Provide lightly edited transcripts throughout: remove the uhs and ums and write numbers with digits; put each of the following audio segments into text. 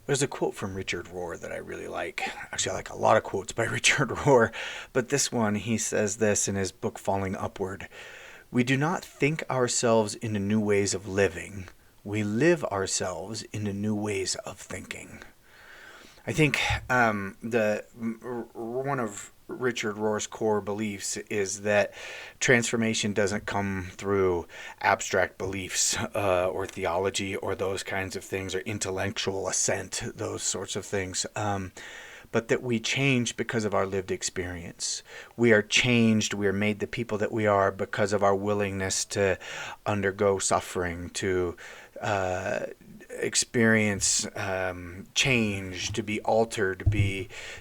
There's a quote from Richard Rohr that I really like. Actually, I like a lot of quotes by Richard Rohr, but this one, he says this in his book Falling Upward. We do not think ourselves into new ways of living. We live ourselves into new ways of thinking. I think the one of Richard Rohr's core beliefs is that transformation doesn't come through abstract beliefs or theology or those kinds of things or intellectual assent, those sorts of things. But that we change because of our lived experience. We are changed, we are made the people that we are because of our willingness to undergo suffering, to uh, experience change, to be altered,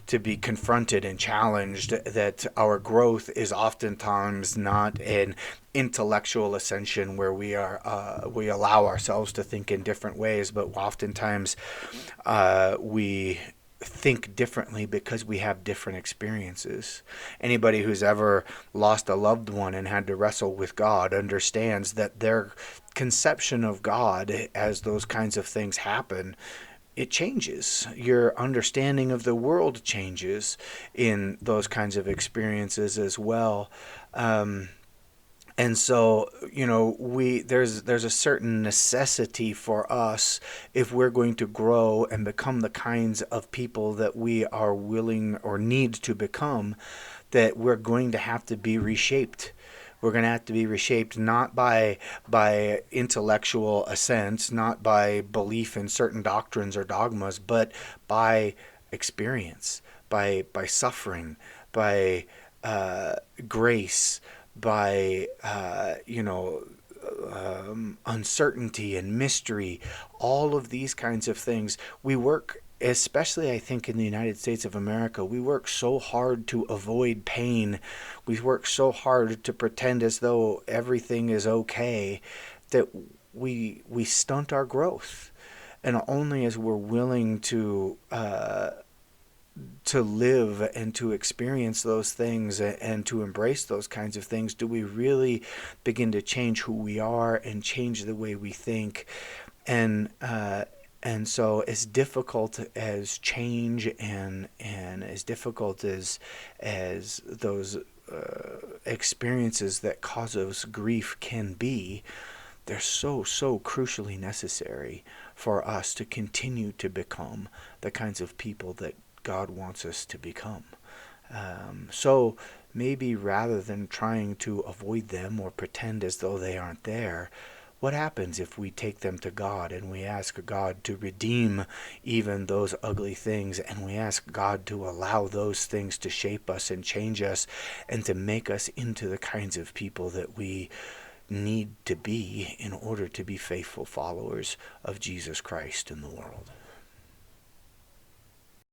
to be confronted and challenged. That our growth is oftentimes not an intellectual ascension where we allow ourselves to think in different ways, but oftentimes we think differently because we have different experiences. Anybody who's ever lost a loved one and had to wrestle with God understands that their conception of God as those kinds of things happen, it changes. Your understanding of the world changes in those kinds of experiences as well. And so, we there's a certain necessity for us if we're going to grow and become the kinds of people that we are willing or need to become, that we're going to have to be reshaped. We're going to have to be reshaped not by intellectual assent, not by belief in certain doctrines or dogmas, but by experience, by suffering, by grace, by uncertainty and mystery, all of these kinds of things. We work, especially I think in the United States of America, we work so hard to avoid pain. We work so hard to pretend as though everything is okay that we stunt our growth. And only as we're willing to live and to experience those things and to embrace those kinds of things do we really begin to change who we are and change the way we think. And uh, and so as difficult as change and as difficult as those experiences that cause us grief can be, they're so crucially necessary for us to continue to become the kinds of people that God wants us to become. So maybe rather than trying to avoid them or pretend as though they aren't there, what happens if we take them to God and we ask God to redeem even those ugly things, and we ask God to allow those things to shape us and change us and to make us into the kinds of people that we need to be in order to be faithful followers of Jesus Christ in the world?